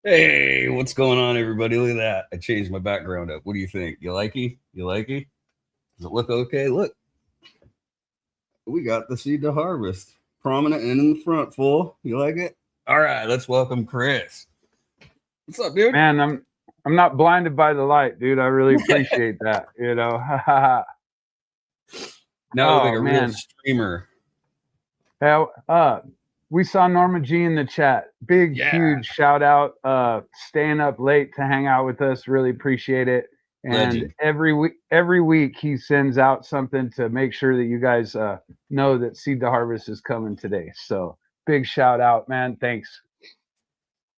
Hey, what's going on, everybody? Look at that. I changed my background up. What do you think? You likey? You likey? Does it look okay? Look, we got the seed to harvest. Prominent and in the front, full. You like it? All right, let's welcome Chris. What's up, dude? Man, I'm not blinded by the light, dude. I really appreciate that. Now look like a real streamer. We saw Norma G in the chat. Big, huge shout out. Staying up late to hang out with us. Really appreciate it. And every week he sends out something to make sure that you guys know that Seed to Harvest is coming today. So big shout out, man. Thanks.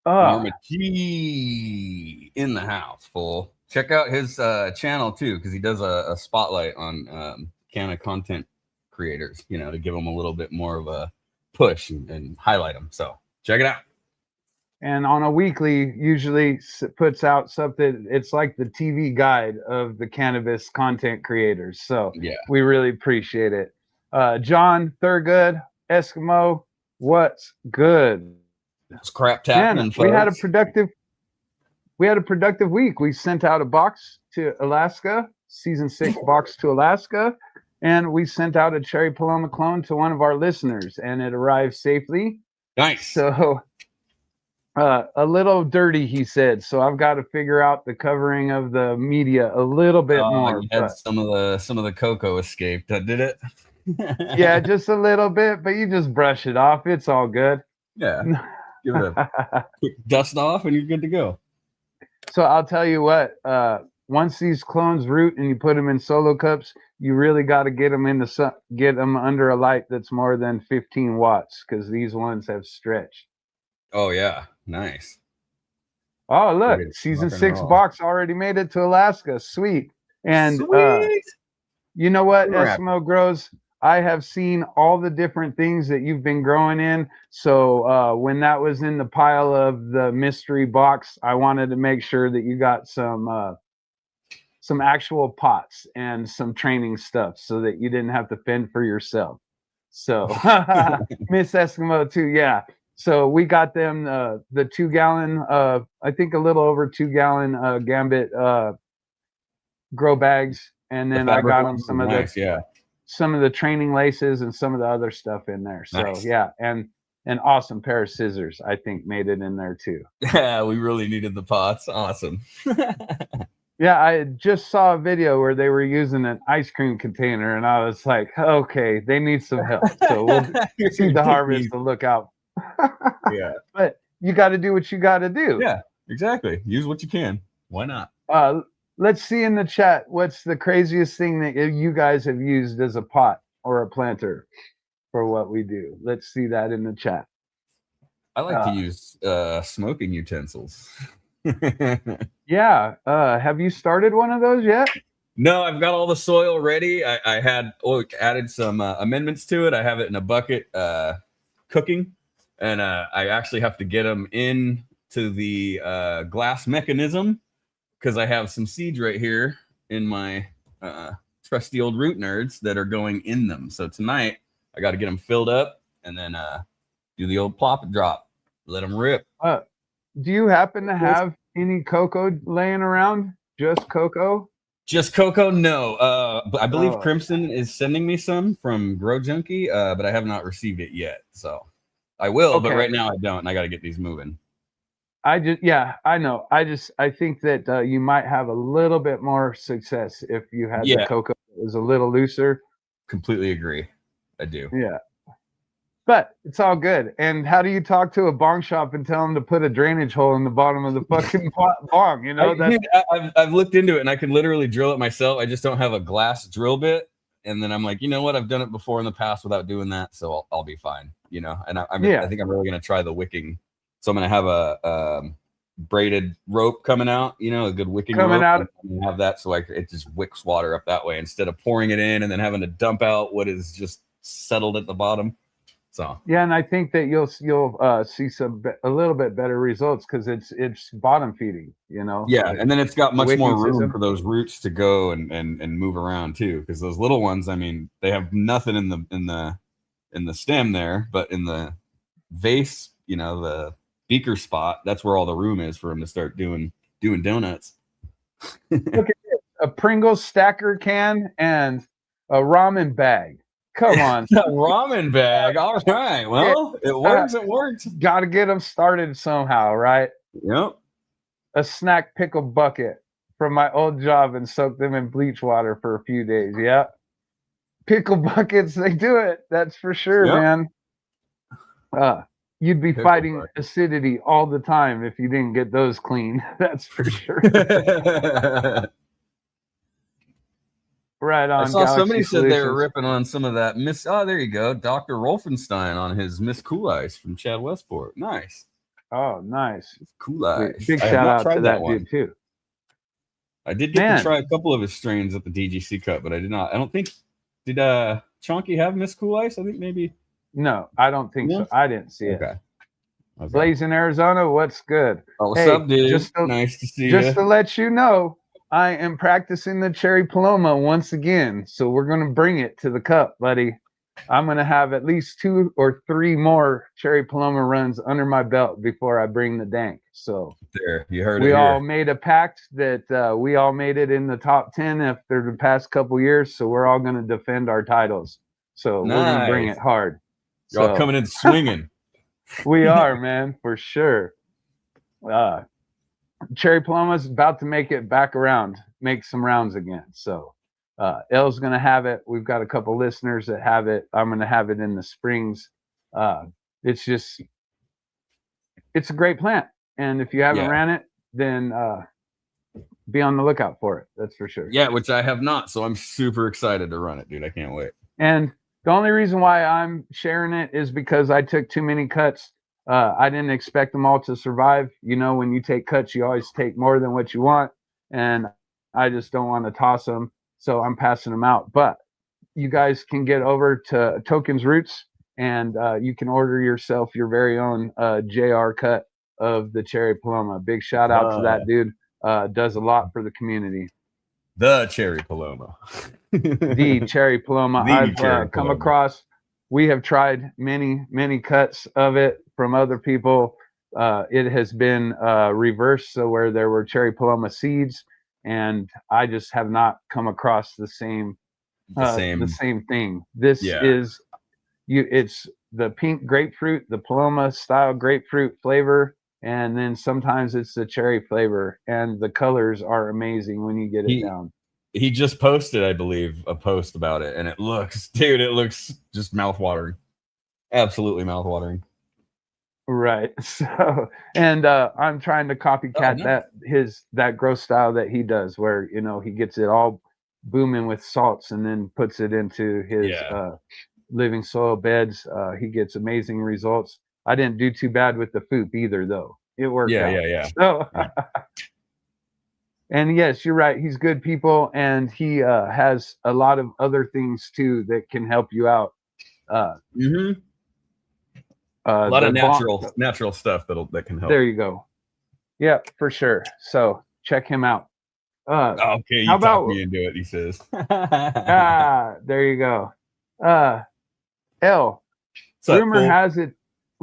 Norma G in the house, full. Check out his channel too, because he does a spotlight on Canna content creators, to give them a little bit more of a push and highlight them. So check it out. And on a weekly, usually puts out something. It's like the TV guide of the cannabis content creators. So we really appreciate it. John Thurgood, Eskimo, what's good? It's crap tapping. We had a productive week. We sent out a box to Alaska, season 6 box to Alaska, and we sent out a cherry Paloma clone to one of our listeners, and it arrived safely. Nice. So a little dirty, he said. So I've got to figure out the covering of the media a little bit more. You had some of the cocoa escaped, did it? Yeah, just a little bit, but you just brush it off. It's all good. Yeah. Give it a quick dust off and you're good to go. So I'll tell you what, once these clones root and you put them in solo cups, you really got to get them in the sun, get them under a light that's more than 15 watts, because these ones have stretched. Oh yeah, nice. Oh look, season 6 box already made it to Alaska. Sweet. And you know what, Eskimo Grows? I have seen all the different things that you've been growing in. So when that was in the pile of the mystery box, I wanted to make sure that you got some actual pots and some training stuff so that you didn't have to fend for yourself. So Miss Eskimo too, yeah. So we got them the 2 gallon, I think a little over 2 gallon Gambit grow bags, and then I got them some of the training laces and some of the other stuff in there. So yeah, and an awesome pair of scissors, I think, made it in there too. Yeah, we really needed the pots. Awesome. Yeah, I just saw a video where they were using an ice cream container, and I was like, okay, they need some help. So we'll see the harvest to look out. Yeah. But you got to do what you got to do. Yeah, exactly. Use what you can. Why not? Let's see in the chat, what's the craziest thing that you guys have used as a pot or a planter for what we do? Let's see that in the chat. I like to use smoking utensils. Yeah. Have you started one of those yet? No, I've got all the soil ready. I had added some amendments to it. I have it in a bucket cooking, and I actually have to get them into the glass mechanism, because I have some seeds right here in my trusty old root nerds that are going in them. So tonight I got to get them filled up and then do the old plop and drop, let them rip. Do you happen to have any cocoa laying around? Just cocoa? Just cocoa? No. But I believe Crimson is sending me some from Grow Junkie, but I have not received it yet. So I will, but right now I don't, and I got to get these moving. I know. I think that you might have a little bit more success if you had the cocoa that was a little looser. Completely agree. I do. Yeah. But it's all good. And how do you talk to a bong shop and tell them to put a drainage hole in the bottom of the fucking bong? I've looked into it, and I can literally drill it myself. I just don't have a glass drill bit. And then I'm like, you know what? I've done it before in the past without doing that, so I'll be fine. And I think I'm really going to try the wicking. So I'm going to have a braided rope coming out, a good wicking rope. I'm going to have that so it just wicks water up that way instead of pouring it in and then having to dump out what is just settled at the bottom. So yeah, and I think that you'll see a little bit better results because it's bottom feeding, Yeah, and then it's got much more room for those roots to go and move around too. Because those little ones, I mean, they have nothing in the stem there, but in the vase, the beaker spot. That's where all the room is for him to start doing donuts. Look at this, a Pringles stacker can and a ramen bag. Come on. A ramen bag. All right. Well, it works. It works. Got to get them started somehow, right? Yep. A snack pickle bucket from my old job and soak them in bleach water for a few days. Yeah. Pickle buckets, they do it. That's for sure, man. You'd be fighting acidity all the time if you didn't get those clean. That's for sure. Right on. I saw somebody said they were ripping on some of that Miss. Oh, there you go, Dr. Rolfenstein on his Miss Cool Ice from Chad Westport. Nice. Oh, nice. Cool Ice. Big shout out to that dude too. I did get to try a couple of his strains at the DGC Cup, but I did not. I don't think. Did Chonky have Miss Cool Ice? I think maybe. No, I don't think so. I didn't see it. Okay. Blaze in Arizona, what's good? Oh, what's up, dude? Nice to see you. Just to let you know, I am practicing the Cherry Paloma once again. So we're going to bring it to the cup, buddy. I'm going to have at least 2 or 3 more Cherry Paloma runs under my belt before I bring the dank. So there, you heard it. We all made a pact that we all made it in the top 10 after the past couple years. So we're all going to defend our titles. So we're going to bring it hard. Y'all coming in swinging. We are, man, for sure. Cherry Paloma's about to make it back around, make some rounds again. So L's going to have it. We've got a couple listeners that have it. I'm going to have it in the springs. It's a great plant. And if you haven't ran it, then be on the lookout for it. That's for sure. Yeah, which I have not. So I'm super excited to run it, dude. I can't wait. And the only reason why I'm sharing it is because I took too many cuts. I didn't expect them all to survive. You know, when you take cuts, you always take more than what you want. And I just don't want to toss them. So I'm passing them out. But you guys can get over to Tokens Roots and you can order yourself your very own JR cut of the Cherry Paloma. Big shout out to that dude. Does a lot for the community. The Cherry Paloma. The Cherry Paloma. I've come across, we have tried many cuts of it from other people. It has been reversed, so where there were Cherry Paloma seeds, and I just have not come across the same thing. This is it's the pink grapefruit, the Paloma style grapefruit flavor, and then sometimes it's the cherry flavor, and the colors are amazing when you get it down. He just posted, I believe, a post about it, and it looks just mouthwatering. Absolutely mouthwatering. Right. So, and I'm trying to copycat that grow style that he does, where, you know, he gets it all booming with salts and then puts it into his living soil beds. He gets amazing results. I didn't do too bad with the food either, though. It worked out. Yeah. So, and yes, you're right. He's good people, and he has a lot of other things too that can help you out. A lot of natural stuff that can help. There you go. Yeah, for sure. So check him out. Okay, you talk me into it, he says. There you go. L.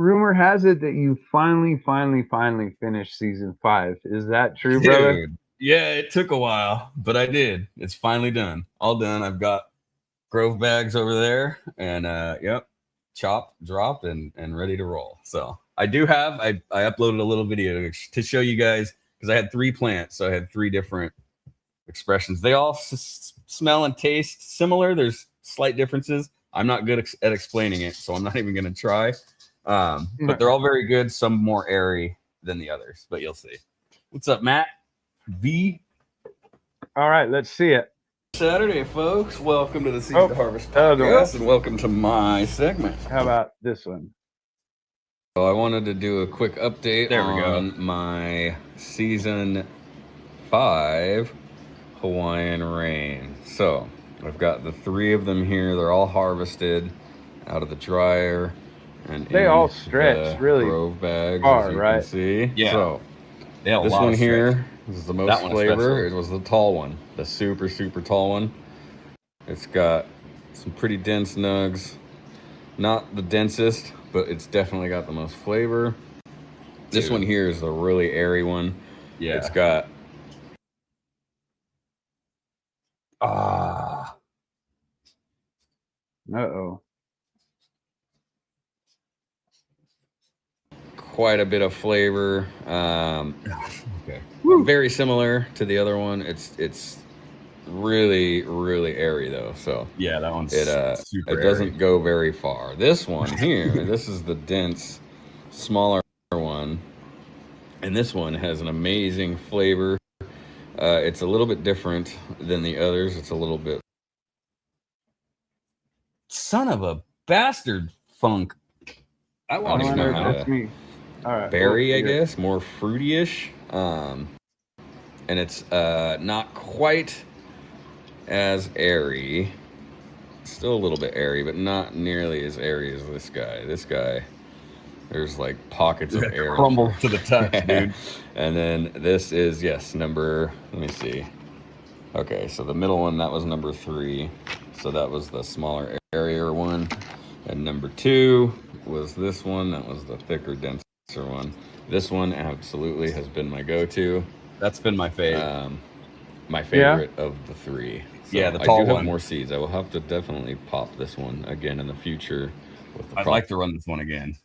Rumor has it that you finally finished season 5. Is that true, brother? Dude, yeah, it took a while, but I did. It's finally done. All done. I've got Grove bags over there, and chopped, dropped, and ready to roll. So I do have. I uploaded a little video to show you guys, because I had 3 plants, so I had 3 different expressions. They all smell and taste similar. There's slight differences. I'm not good at explaining it, so I'm not even going to try. But they're all very good. Some more airy than the others, but you'll see. What's up, Matt? V. All right, let's see it. Saturday, folks. Welcome to the Seed to Harvest podcast, and welcome to my segment. How about this one? So I wanted to do a quick update on my season 5 Hawaiian rain. So I've got the 3 of them here. They're all harvested out of the dryer, and they all stretch really Grove bags, far, as you right? can see. Yeah. So this one here is the most flavor. It was the tall one, the super tall one. It's got some pretty dense nugs. Not the densest, but it's definitely got the most flavor. This one here is the really airy one. Yeah. It's got quite a bit of flavor. Okay. Very similar to the other one. It's really, really airy though. So yeah, that one's super. It doesn't go very far. This one here, this is the dense, smaller one, and this one has an amazing flavor. It's a little bit different than the others. It's a little bit. Son of a bastard funk. I want to know how to. All right. Berry, I guess, more fruity-ish. And it's not quite as airy. Still a little bit airy, but not nearly as airy as this guy. This guy, there's like pockets of air. Crumble to the touch, dude. And then this is, yes, number, let me see. Okay, so the middle one, that was number 3. So that was the smaller, airier one. And number 2 was this one. That was the thicker, denser one. This one absolutely has been my go-to. That's been my favorite. My favorite of the 3. So yeah, the tall I do one. have more seeds. I will have to definitely pop this one again in the future. I'd like to run this one again.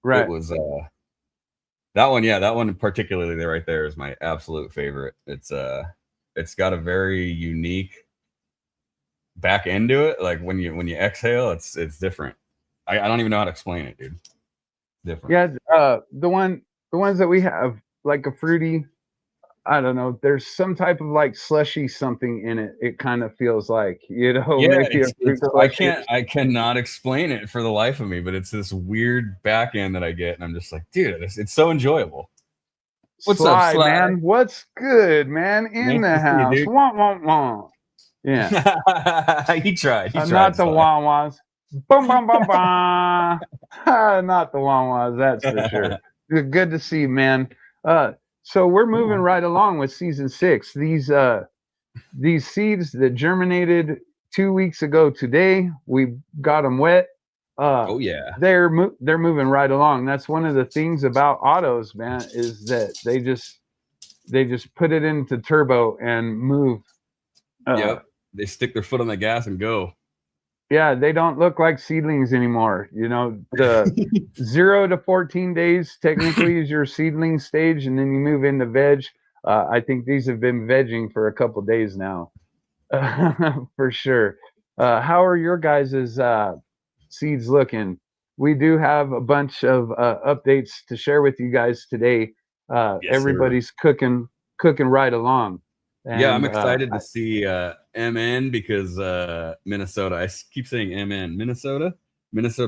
Right. It was that one. Yeah, that one particularly right there is my absolute favorite. It's got a very unique back end to it. Like when you exhale, it's different. I don't even know how to explain it, dude. Different. Yeah, the ones that we have, like a fruity, I don't know, there's some type of like slushy something in it. It kind of feels like, you know, maybe I cannot explain it for the life of me, but it's this weird back end that I get, and I'm just like, dude, it's so enjoyable. What's up, Sly? Man? What's good, man? In the house. Wah, wah, wah. Yeah. He tried. Not the wah-wahs. Boom, boom, boom, boom. Not the wah-wahs, that's for sure. Good to see, man. So we're moving right along with season 6. These seeds that germinated 2 weeks ago today, we got them wet. They're moving right along. That's one of the things about autos, man, is that they just put it into turbo and move. They stick their foot on the gas and go. Yeah, they don't look like seedlings anymore. You know, the 0 to 14 days technically is your seedling stage, and then you move into veg. I think these have been vegging for a couple days now, for sure. How are your guys' seeds looking? We do have a bunch of updates to share with you guys today. Everybody's cooking right along. And, yeah, I'm excited to see MN because Minnesota. I keep saying MN, Minnesota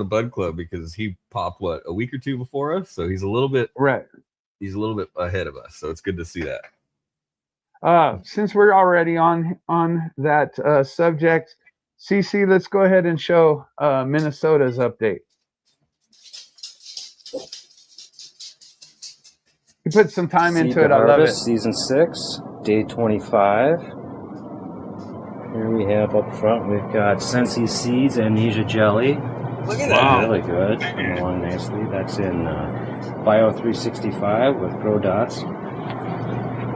Bud Club, because he popped a week or 2 before us, so he's a little bit He's a little bit ahead of us, so it's good to see that. Since we're already on that subject, CC, let's go ahead and show Minnesota's update. You put some time into it. I love it. Season 6. Day 25. Here we have up front, we've got Sensi Seeds, Amnesia Jelly. Look at that. Really good. Coming along nicely. That's in Bio 365 with Grow Dots.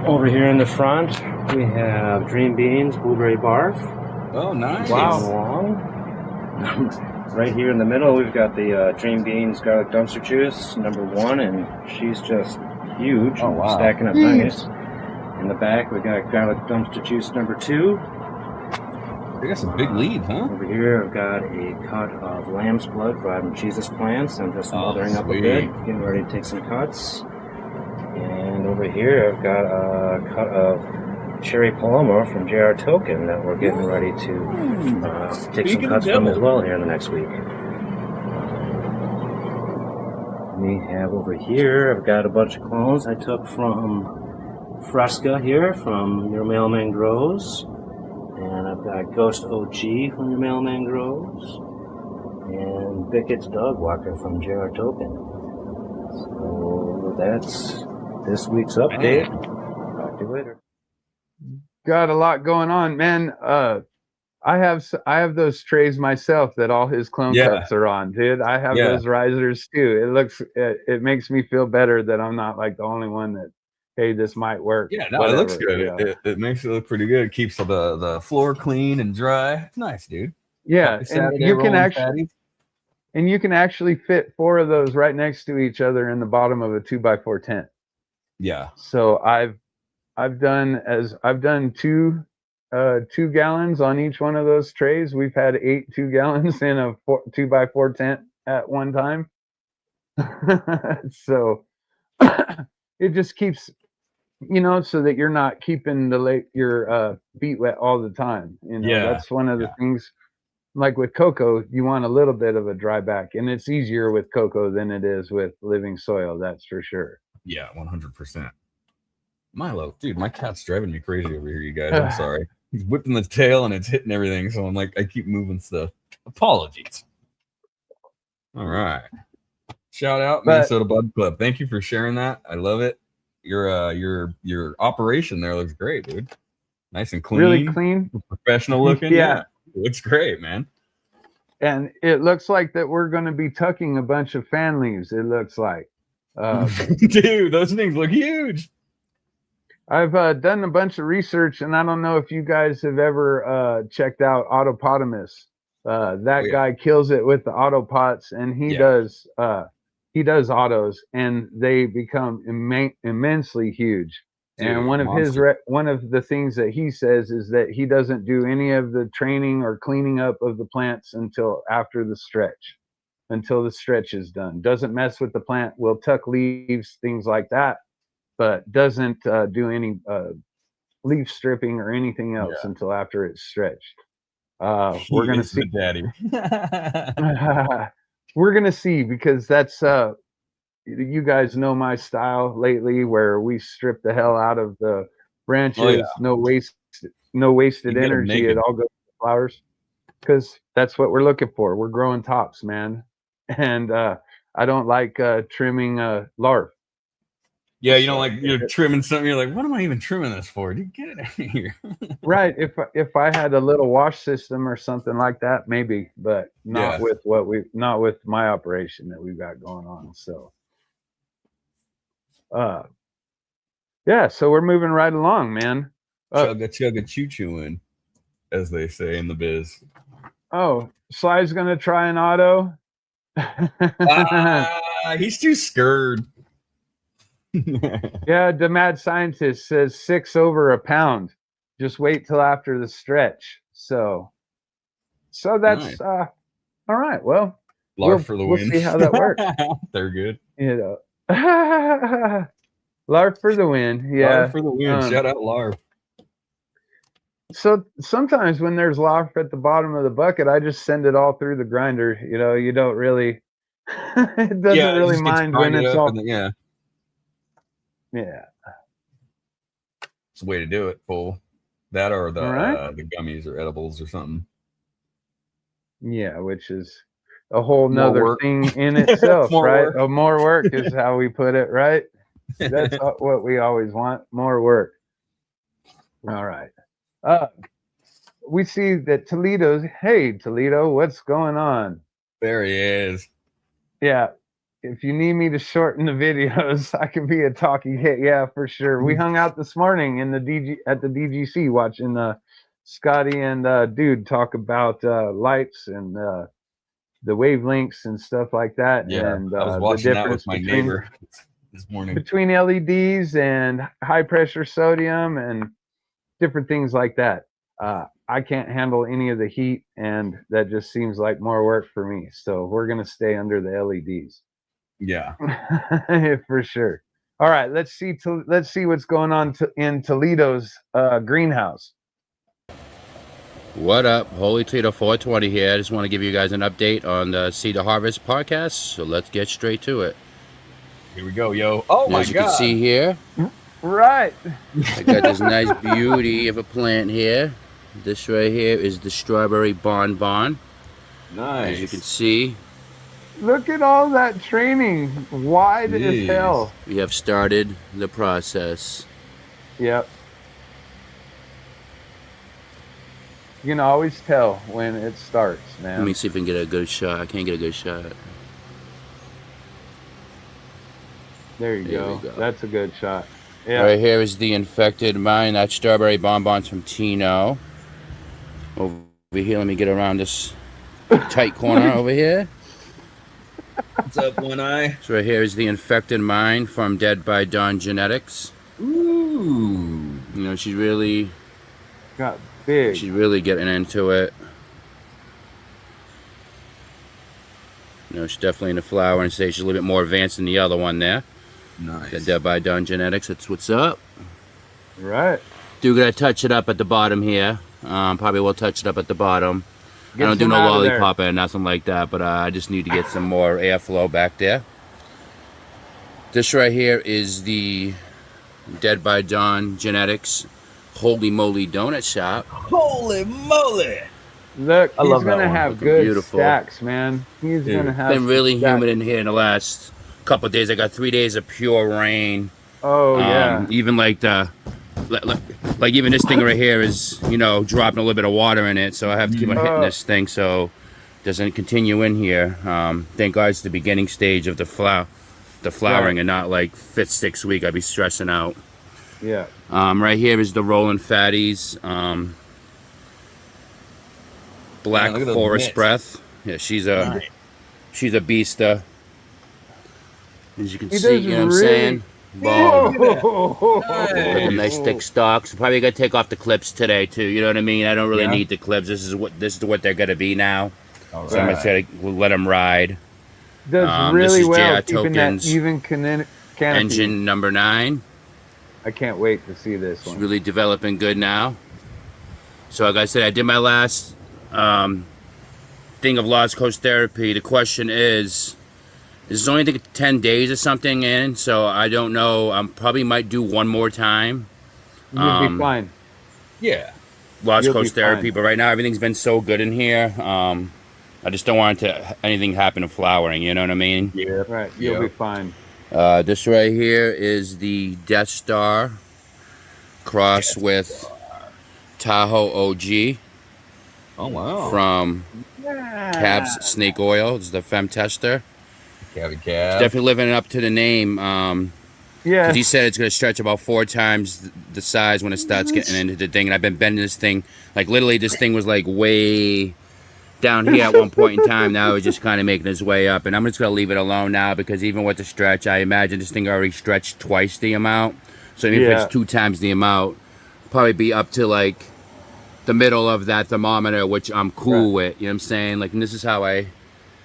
Over here in the front, we have Dream Beans, Blueberry Barf. Oh, nice. Wow. Right here in the middle, we've got the Dream Beans Garlic Dumpster Juice, number 1, and she's just huge. Oh, wow. Stacking up nice. In the back, we got Garlic Dumpster Juice number 2. They got some big leads, huh? Over here, I've got a cut of lamb's blood from Jesus plants. I'm just mothering up a bit, getting ready to take some cuts. And over here, I've got a cut of cherry paloma from JR Token that we're getting ready to take some cuts from as well here in the next week. We have over here, I've got a bunch of clones I took from Fresca here from Your Mailman Grows, and I've got Ghost OG from Your Mailman Grows, and Bickett's Dog Walker from JR Token. So that's this week's update. Talk to you later. Got a lot going on, man. I have those trays myself that all his clone cups are on, dude. I have those risers too. It makes me feel better that I'm not like the only one that, hey, this might work. Yeah, no, whatever, it looks good. Yeah. It makes it look pretty good. It keeps the floor clean and dry. It's nice, dude. Yeah, and you can actually fit 4 of those right next to each other in the bottom of a 2x4 tent. Yeah. So I've done 2 gallons on each one of those trays. We've had 8 2 gallons in a 2x4 tent at one time. So it just keeps, so that you're not keeping your feet wet all the time. That's one of the things. Like with cocoa, you want a little bit of a dry back, and it's easier with cocoa than it is with living soil. That's for sure. Yeah, 100%. Milo, dude, my cat's driving me crazy over here, you guys. I'm sorry. He's whipping the tail and it's hitting everything, so I'm like, I keep moving stuff. Apologies. All right. Shout out Minnesota Bud Club. Thank you for sharing that. I love it. Your operation there looks great, dude. Nice and clean. Really clean. Professional looking. Yeah. Looks great, man. And it looks like that we're going to be tucking a bunch of fan leaves, it looks like. Dude, those things look huge. I've done a bunch of research, and I don't know if you guys have ever checked out Autopotamus. Guy kills it with the autopots, and he does autos, and they become immensely huge. Dude, and one of the things that he says is that he doesn't do any of the training or cleaning up of the plants until after the stretch, until the stretch is done. Doesn't mess with the plant, will tuck leaves, things like that, but doesn't do any leaf stripping or anything else until after it's stretched. We're gonna see, Daddy. We're gonna see, because that's you guys know my style lately, where we strip the hell out of the branches. No wasted energy. It all goes to flowers, because that's what we're looking for. We're growing tops, man. And I don't like trimming larf. Yeah, you're trimming something. You're like, what am I even trimming this for? Dude, get it out of here. Right. If I had a little wash system or something like that, maybe, but not with my operation that we've got going on. So so we're moving right along, man. Chugga choo-chooing, as they say in the biz. Oh, Sly's gonna try an auto. He's too scared. Yeah, the mad scientist says 6 over a pound. Just wait till after the stretch. So that's nice. All right. Well, Larf for the win. We'll see how that works. They're good. Larf for the win. Yeah. Larf for the win. Shout out Larf. So sometimes when there's larf at the bottom of the bucket, I just send it all through the grinder. You don't really it doesn't really mind when it's all Yeah. It's a way to do it, fool. That or the gummies or edibles or something. Yeah, which is a whole nother thing in itself, right? More work is how we put it, right? That's what we always want, more work. All right. We see that Toledo's, hey, Toledo, what's going on? There he is. Yeah. If you need me to shorten the videos, I can be a talking hit. Yeah, for sure. We hung out this morning at the DGC watching Scotty and Dude talk about lights and the wavelengths and stuff like that. Yeah, and I was watching that with my neighbor this morning. Between LEDs and high pressure sodium and different things like that. I can't handle any of the heat, and that just seems like more work for me. So we're going to stay under the LEDs. Yeah, for sure. All right, let's see what's going on in Toledo's greenhouse. What up? Holy Toledo 420 here. I just want to give you guys an update on the Seed to Harvest podcast. So let's get straight to it. Here we go, yo. Oh my God. As you can see here, right. I got this nice beauty of a plant here. This right here is the strawberry bonbon. Nice. As you can see. Look at all that training. Wide as hell. We have started the process. Yep. You can always tell when it starts, man. Let me see if I can get a good shot. I can't get a good shot. There you go. That's a good shot. Yeah. Right here is the infected mine. That's strawberry bonbons from Tino. Over here, let me get around this tight corner over here. What's up, One Eye? So right here is the infected mine from Dead by Dawn Genetics. Ooh. You know, she's really got big. She's really getting into it. You know, she's definitely in the flowering stage. She's a little bit more advanced than the other one there. Nice. The Dead by Dawn Genetics. That's what's up. Right. Do gotta touch it up at the bottom here. Probably will touch it up at the bottom. I don't do no lollipop or nothing like that, but I just need to get some more airflow back there. This right here is the Dead by Dawn Genetics Holy Moly Donut Shop. Holy moly! Look, he's gonna have good stacks, man. He's gonna have. It's been really humid in here in the last couple of days. I got 3 days of pure rain. Oh yeah. Even like like even this thing right here is, you know, dropping a little bit of water in it, so I have to keep on hitting this thing so it doesn't continue in here. Thank God it's the beginning stage of the flowering, and not like 5th, 6th week. I'd be stressing out. Yeah. Right here is the Rolling Fatties. Black Forest Breath. Yeah, she's a beast. As you can see, you know what I'm saying? Boom. With a nice thick stalks. Probably gonna take off the clips today too. You know what I mean? I don't really need the clips. This is what they're gonna be now. All so I'm gonna try to let them ride. Does really well keeping that even canopy. Engine number 9. I can't wait to see this one. It's really developing good now. So like I said, I did my last thing of Lost Coast therapy. The question is this is only 10 days or something in, so I don't know. I probably might do one more time. You'll be fine. Yeah. Lost Coast therapy, but right now everything's been so good in here. I just don't want anything happen to flowering, you know what I mean? Yeah. Right. You'll be fine. This right here is the Death Star cross with Tahoe OG. Oh wow! From Cab's Snake Oil. This is the Fem Tester. Cab. It's definitely living up to the name. Because he said it's going to stretch about 4 times the size when it starts getting into the thing. And I've been bending this thing, like literally this thing was like way down here at one point in time. Now it's just kind of making its way up. And I'm just going to leave it alone now because even with the stretch, I imagine this thing already stretched twice the amount. So even if it's 2 times the amount, probably be up to like the middle of that thermometer, which I'm cool with. You know what I'm saying? Like, and this is how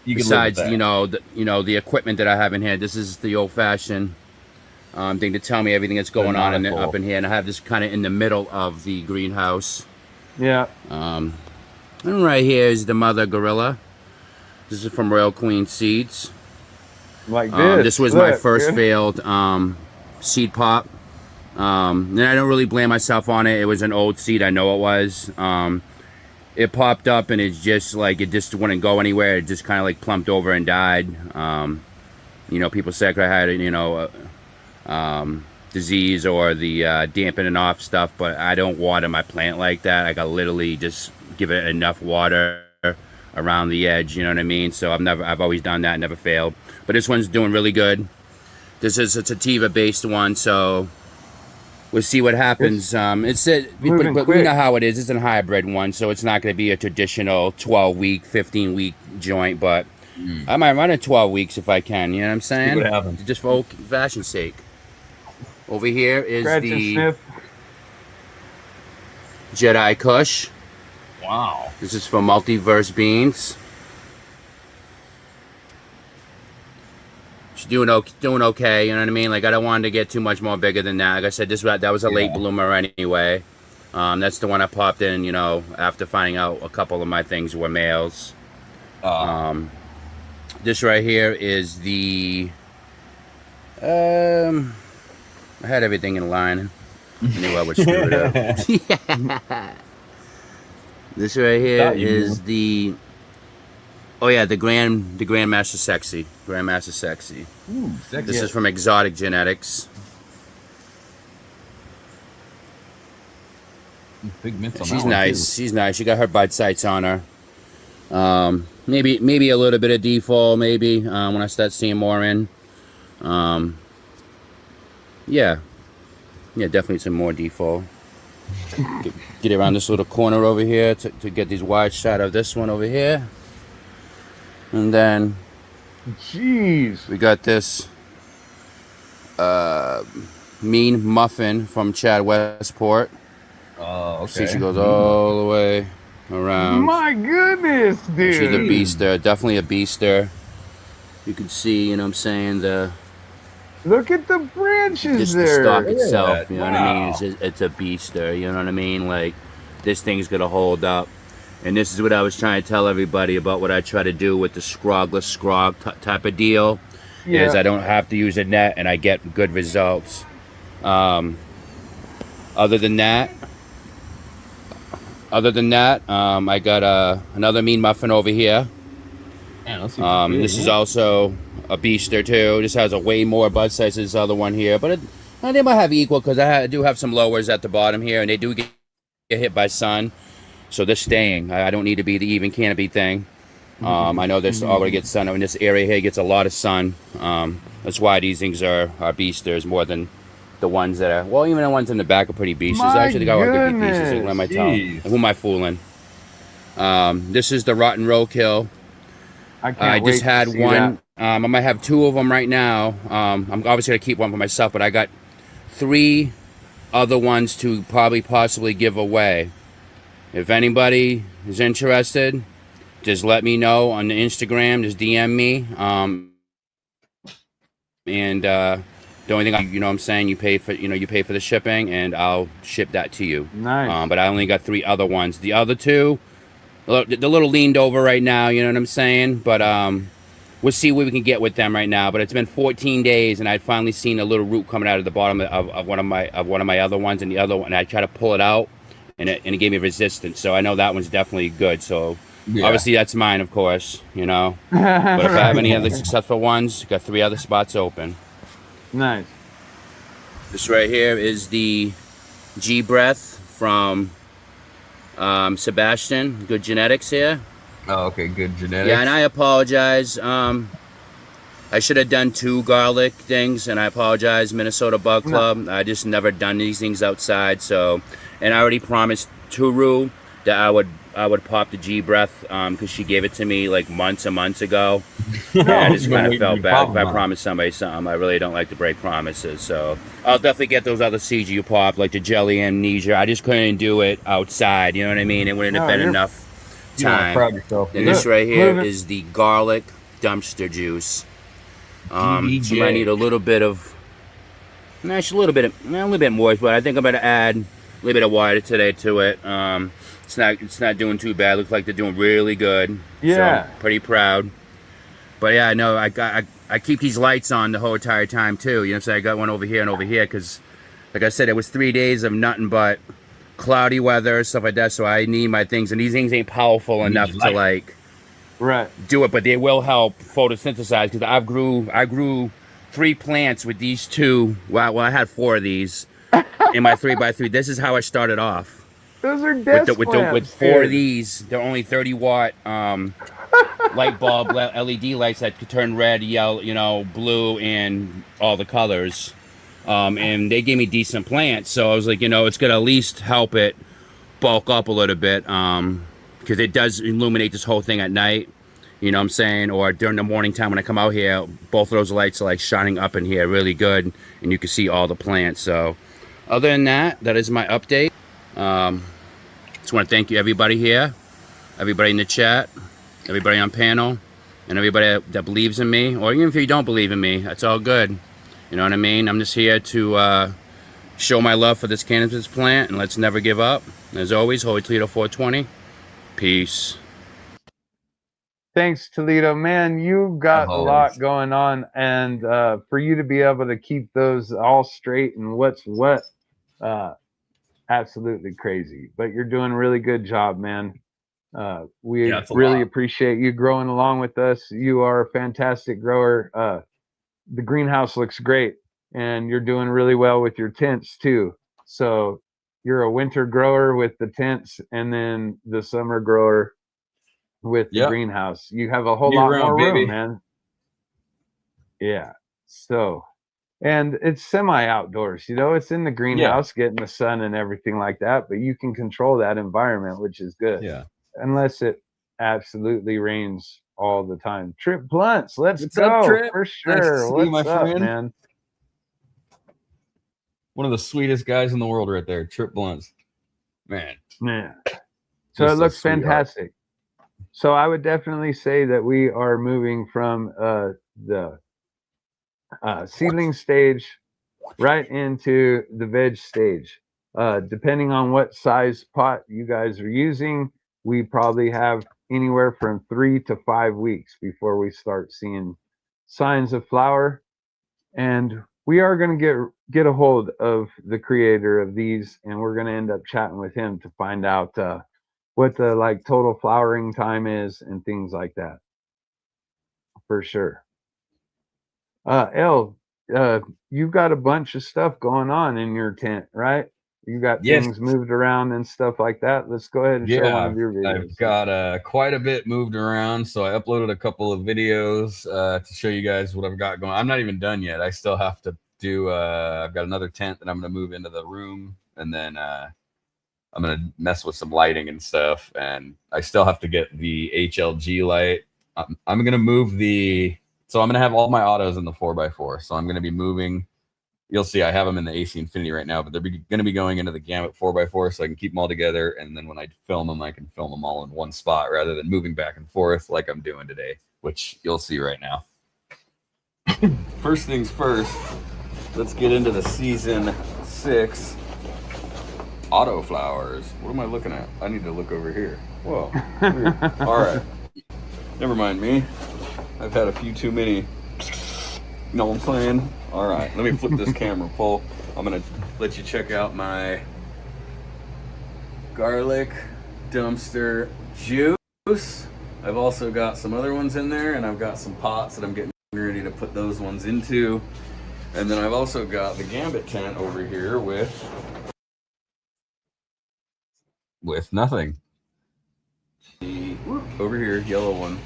besides, you know, the equipment that I have in here, this is the old-fashioned thing to tell me everything that's going on up in here. And I have this kind of in the middle of the greenhouse. Yeah. And right here is the Mother Gorilla. This is from Royal Queen Seeds. Like this. This was my first failed seed pop. And I don't really blame myself on it. It was an old seed. I know it was. It popped up and it's just like, it just wouldn't go anywhere. It just kind of like plumped over and died. You know, people say I had, you know, disease or the dampening off stuff, but I don't water my plant like that. I got literally just give it enough water around the edge, you know what I mean? So I've always done that, never failed. But this one's doing really good. This is a sativa based one, so we'll see what happens. But we know how it is. It's a hybrid one, so it's not going to be a traditional 12-week, 15-week joint, but I might run it 12 weeks if I can, you know what I'm saying? See what happens. Just for old fashion's sake. Over here is the Jedi Kush. Wow. This is from Multiverse Beans. She's doing okay, you know what I mean? Like, I don't want to get too much more bigger than that. Like I said, that was a late bloomer anyway. That's the one I popped in, you know, after finding out a couple of my things were males. This right here is the... I had everything in line. I knew I would screw it up. This right here is the... Oh yeah, the Grandmaster Sexy. Grandmaster Sexy. Ooh, sexy. This is from Exotic Genetics. Big mitts on She's that one, nice. She's nice. She got her bud sights on her. Maybe a little bit of default, maybe when I start seeing more in. Yeah, definitely some more default. Get around this little corner over here to get these wide shot of this one over here, and then, jeez, we got this mean muffin from Chad Westport. Oh, okay. See, she goes all the way around. My goodness, dude. She's a beaster, definitely a beaster. You can see, you know what I'm saying, look at the branches just there. the stock itself, you know what I mean? Wow. It's a beaster, you know what I mean? Like, this thing's gonna hold up. And this is what I was trying to tell everybody about what I try to do with the scrogless scrog type of deal. Yeah. Is I don't have to use a net and I get good results. Other than that, I got another mean muffin over here. Yeah, this is also a beaster too. This has a way more bud size than this other one here, but they might have equal because I do have some lowers at the bottom here, and they do get hit by sun, so they're staying. I don't need to be the even canopy thing. I know this all gonna get sun in this area here. Gets a lot of sun. That's why these things are beasters more than the ones that are. Well, even the ones in the back are pretty beasters. Actually, they got all good beasters. Like, what am I telling? Who am I fooling? This is the Rotten Roadkill. I just had one. I might have two of them right now. I'm obviously gonna keep one for myself, but I got 3 other ones to possibly give away. If anybody is interested, just let me know on the Instagram. Just DM me. The only thing, you know what I'm saying, you pay for the shipping, and I'll ship that to you. Nice. But I only got 3 other ones. The other 2, they're a little leaned over right now, you know what I'm saying? But we'll see what we can get with them right now. But it's been 14 days, and I'd finally seen a little root coming out of the bottom of one of my other ones, and the other one, I tried to pull it out, and it gave me resistance. So I know that one's definitely good. So obviously that's mine, of course, you know. But if I have any other successful ones, got 3 other spots open. Nice. This right here is the G Breath from Sebastian. Good genetics here. Oh, okay, good genetics. Yeah, and I apologize. I should have done 2 garlic things, and I apologize, Minnesota Bug Club. No. I just never done these things outside. So, and I already promised Turu that I would pop the G Breath because she gave it to me like months and months ago. And I just kind of felt bad if I promised somebody something. I really don't like to break promises. So I'll definitely get those other seeds you pop, like the jelly amnesia. I just couldn't do it outside. You know what I mean? It wouldn't have been enough time. And this right here is the garlic dumpster juice. So I need a little bit of, actually a little bit moist, but I think I'm gonna add a little bit of water today to it. It's not doing too bad. Looks like they're doing really good. Yeah. So I'm pretty proud. But yeah, I know I keep these lights on the whole entire time too. You know what I'm saying? I got one over here and over here because, like I said, it was 3 days of nothing but cloudy weather, stuff like that. So I need my things, and these things ain't powerful enough to like do it, but they will help photosynthesize because I grew 3 plants with these 2. Well, I had 4 of these in my 3x3. This is how I started off. Those are desk with 4 of these. They're only 30-watt light bulb LED lights that could turn red, yellow, blue, and all the colors. And they gave me decent plants, so I was like, it's gonna at least help it bulk up a little bit, because it does illuminate this whole thing at night. You know what I'm saying? Or during the morning time when I come out here, both of those lights are like shining up in here really good, and you can see all the plants. So, other than that, that is my update. Just want to thank you, everybody here, everybody in the chat, everybody on panel, and everybody that believes in me, or even if you don't believe in me, that's all good. You know what I mean? I'm just here to show my love for this cannabis plant, and let's never give up. As always, Holy Toledo 420. Peace. Thanks, Toledo. Man, you got a lot going on, and for you to be able to keep those all straight and what's what, absolutely crazy. But you're doing a really good job, man. We really appreciate you growing along with us. You are a fantastic grower. The greenhouse looks great, and you're doing really well with your tents too. So you're a winter grower with the tents, and then the summer grower with the greenhouse. You have a whole lot more room, man. Yeah. So, and it's semi outdoors, you know, it's in the greenhouse, getting the sun and everything like that, but you can control that environment, which is good. Yeah. Unless it absolutely rains all the time. Trip Blunts, let's What's go up, Trip? for sure. Nice to see What's you, my up, friend? man? One of the sweetest guys in the world right there, Trip Blunts. Man. So it looks fantastic. So I would definitely say that we are moving from the seedling stage right into the veg stage. Depending on what size pot you guys are using, we probably have anywhere from 3 to 5 weeks before we start seeing signs of flower. And we are going to get a hold of the creator of these, and we're going to end up chatting with him to find out what the like total flowering time is and things like that. For sure. You've got a bunch of stuff going on in your tent, right? You got things moved around and stuff like that. Let's go ahead and show one of your videos. I've got quite a bit moved around, so I uploaded a couple of videos to show you guys what I've got going. I'm not even done yet. I still have to do. I've got another tent that I'm going to move into the room, and then I'm going to mess with some lighting and stuff. And I still have to get the HLG light. I'm going to move the. So I'm going to have all my autos in the 4x4. So I'm going to be moving. You'll see I have them in the AC Infinity right now, but they're going to be going into the Gamut 4x4 so I can keep them all together. And then when I film them, I can film them all in one spot rather than moving back and forth like I'm doing today, which you'll see right now. First things first, let's get into the season 6 auto flowers. What am I looking at? I need to look over here. Whoa. All right. Never mind me. I've had a few too many. You know what I'm saying? All right, let me flip this camera full. I'm gonna let you check out my garlic dumpster juice. I've also got some other ones in there, and I've got some pots that I'm getting ready to put those ones into. And then I've also got the Gambit tent over here with nothing. The over here, yellow one,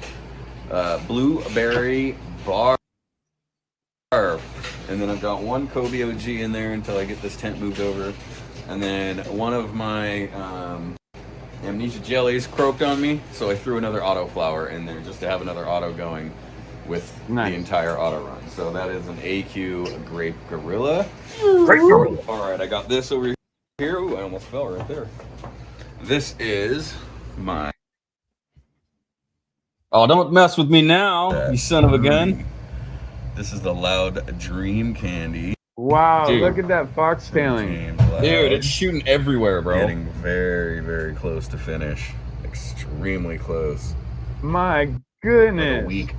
blueberry bar. And then I've got one Kobe OG in there until I get this tent moved over. And then one of my amnesia jellies croaked on me, so I threw another auto flower in there just to have another auto going with the entire auto run. So that is an AQ Grape Gorilla. All right, I got this over here. Ooh, I almost fell right there. This is my... Oh, don't mess with me now, you son of a gun. This is the Loud Dream Candy. Wow, dude, look at that foxtailing. Dude, it's shooting everywhere, bro. Getting very, very close to finish. Extremely close. My goodness. Like a week,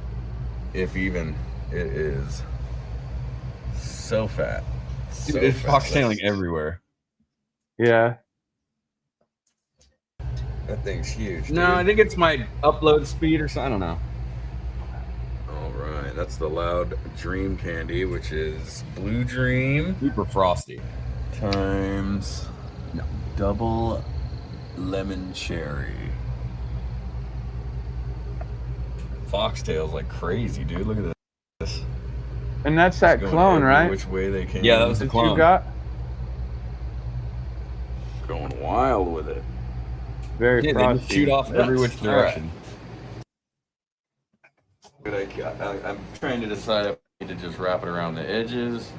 if even. It is so fat. Dude, so it's foxtailing everywhere. Yeah. That thing's huge. No, I think it's my upload speed or something. I don't know. Alright, that's the Loud Dream Candy, which is Blue Dream. Super frosty. Times double lemon cherry. Foxtails like crazy, dude. Look at this. And that's that clone, right? Which way they came. Yeah, that was the clone. You got? Going wild with it. Very frosty. They shoot off every which direction. I'm trying to decide if I need to just wrap it around the edges.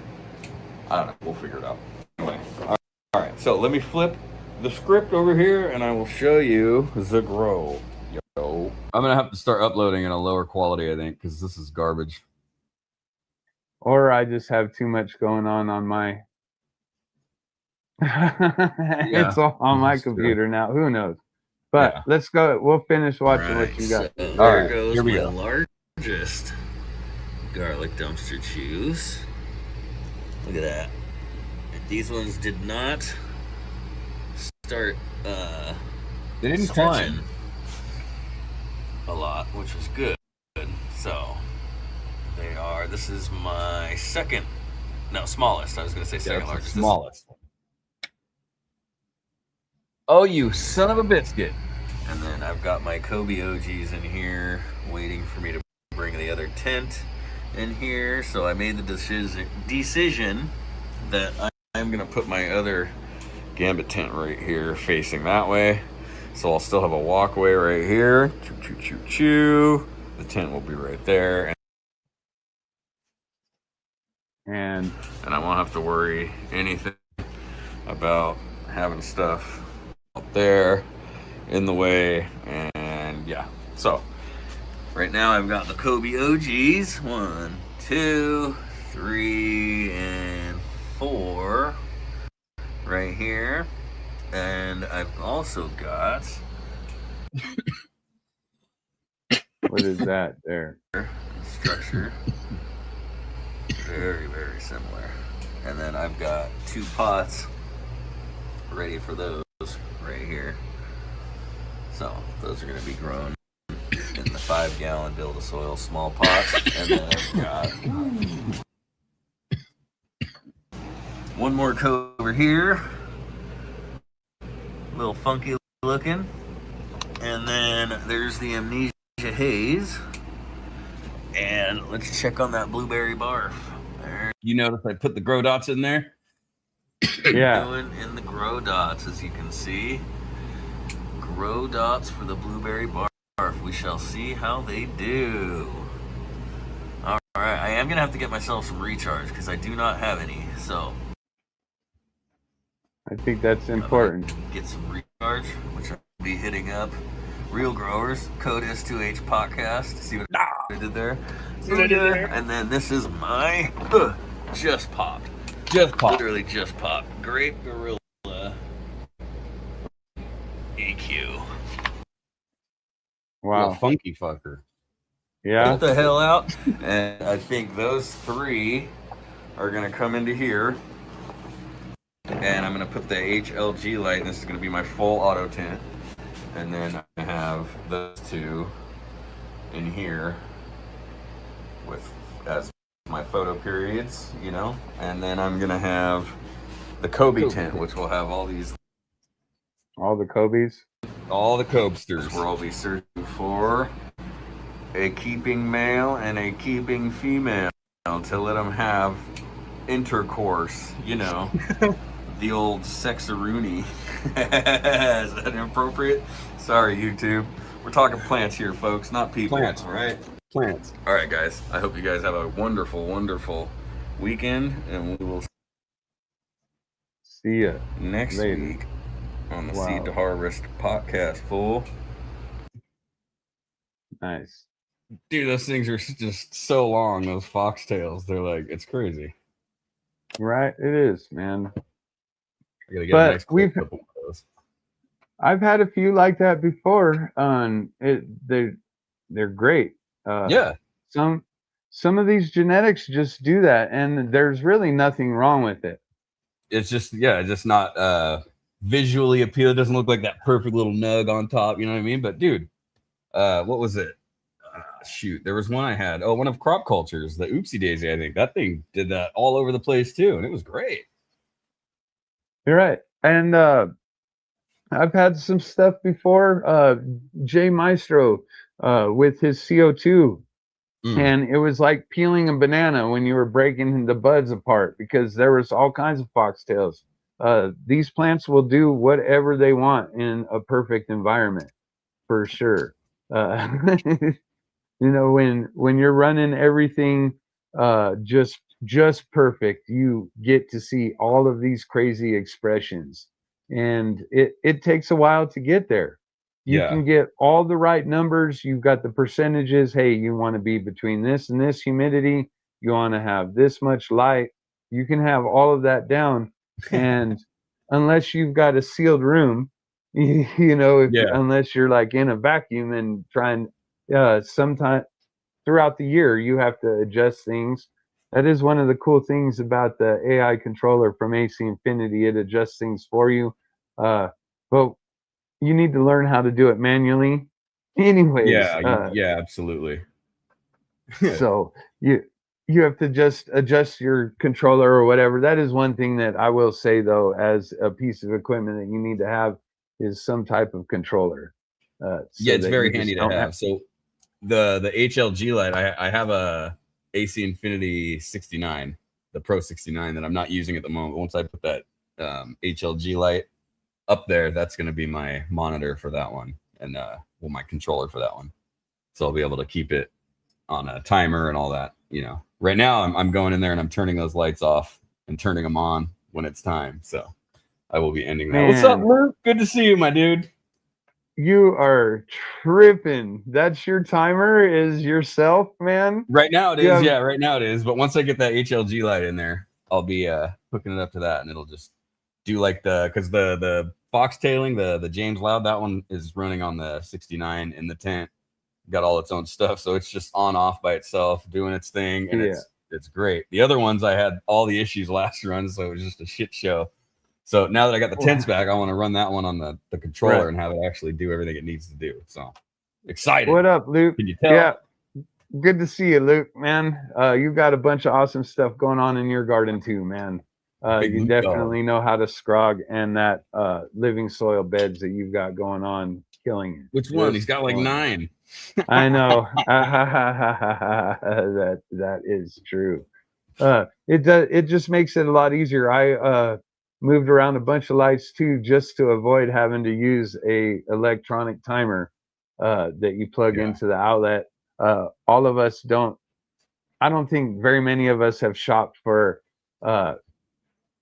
I don't know. We'll figure it out. Anyway. All right. So let me flip the script over here, and I will show you the grow. Yo. I'm going to have to start uploading in a lower quality, I think, because this is garbage. Or I just have too much going on my... It's all on my computer now. Who knows? But let's go. We'll finish watching what you got. So all right, goes here we my go. Largest garlic dumpster chews. Look at that. These ones did not start they didn't stretching climb a lot, which was good. So they are, this is my smallest. I was going to say second largest. Smallest. Oh, you son of a biscuit. And then I've got my Kobe OGs in here waiting for me to bring the other tent in here. So I made the decision that I'm going to put my other Gambit tent right here facing that way. So I'll still have a walkway right here. Choo, choo, choo, choo. The tent will be right there. And I won't have to worry anything about having stuff up there in the way. And yeah, so right now I've got the Kobe OGs 1, 2, 3, and 4 right here. And I've also got what is that there? Structure. Very, very similar. And then I've got 2 pots ready for those right here. So those are going to be grown in the 5-gallon Build-A-Soil small pots. And then I've got one more coat over here. A little funky looking. And then there's the Amnesia Haze. And let's check on that blueberry barf. There. You notice I put the grow dots in there? Yeah. Doing in the grow dots, as you can see. Grow dots for the blueberry barf. We shall see how they do. All right, I am going to have to get myself some recharge because I do not have any. So I think that's important. Get some recharge, which I'll be hitting up. Real Growers, code S2H Potcast. See what I did there? And then this is my just popped. Literally just popped. Grape Gorilla EQ. Wow. Funky fucker. Yeah. Get the hell out. And I think those 3 are going to come into here. And I'm going to put the HLG light. This is going to be my full auto tent. And then I have those 2 in here with as my photo periods, you know. And then I'm gonna have the Kobe tent, which will have all the Kobe's, all the Cobsters. Where I'll be searching for a keeping male and a keeping female to let them have intercourse, you know. The old sexaroonie. Is that inappropriate? Sorry, YouTube. We're talking plants here, folks, not people. Plants, all right? Plants. All right, guys. I hope you guys have a wonderful, wonderful weekend, and we will see ya next week on the Seed to Harvest podcast, fool. Nice. Dude, those things are just so long, those foxtails. They're like, it's crazy. Right? It is, man. I gotta get a nice clip of those. I've had a few like that before. They're great. Yeah. Some of these genetics just do that, and there's really nothing wrong with it. It's just just not visually appealing. It doesn't look like that perfect little nug on top. You know what I mean? But dude, what was it? Shoot, there was one I had. Oh, one of Crop Cultures, the Oopsie Daisy. I think that thing did that all over the place too, and it was great. You're right. And I've had some stuff before. Jay Maestro with his CO2. And it was like peeling a banana when you were breaking the buds apart because there was all kinds of foxtails. These plants will do whatever they want in a perfect environment, for sure. You know, when you're running everything just perfect, you get to see all of these crazy expressions, and it takes a while to get there. You can get all the right numbers. You've got the percentages. Hey, you want to be between this and this humidity. You want to have this much light. You can have all of that down. And unless you've got a sealed room, you know, unless you're like in a vacuum and trying, sometime throughout the year, you have to adjust things. That is one of the cool things about the AI controller from AC Infinity. It adjusts things for you. But you need to learn how to do it manually. Anyways. Yeah, absolutely. So you have to just adjust your controller or whatever. That is one thing that I will say, though, as a piece of equipment that you need to have. is some type of controller. Yeah, it's very handy to have. So the HLG light, I have a AC Infinity 69, the Pro 69 that I'm not using at the moment. Once I put that HLG light up there, that's going to be my monitor for that one, and my controller for that one. So I'll be able to keep it on a timer and all that. Right now I'm going in there and I'm turning those lights off and turning them on when it's time. So I will be ending that. Man. What's up, Merv? Good to see you, my dude. You are tripping. That's your timer is yourself, man? Right now it is. Yeah, right now it is. But once I get that HLG light in there, I'll be hooking it up to that, and it'll just do like because the foxtailing, the James Loud, that one is running on the 69 in the tent. Got all its own stuff, so it's just on off by itself, doing its thing, and it's great. The other ones I had all the issues last run, so it was just a shit show. So now that I got the tents back, I want to run that one on the controller and have it actually do everything it needs to do. So excited. What up, Luke? Can you tell? Yeah, good to see you, Luke, man. You got a bunch of awesome stuff going on in your garden too, man. You definitely know how to scrog, and that living soil beds that you've got going on, killing it. Which one? He's got like 9. I know. that is true. It just makes it a lot easier. I moved around a bunch of lights too, just to avoid having to use a electronic timer that you plug into the outlet. All of us I don't think very many of us have shopped for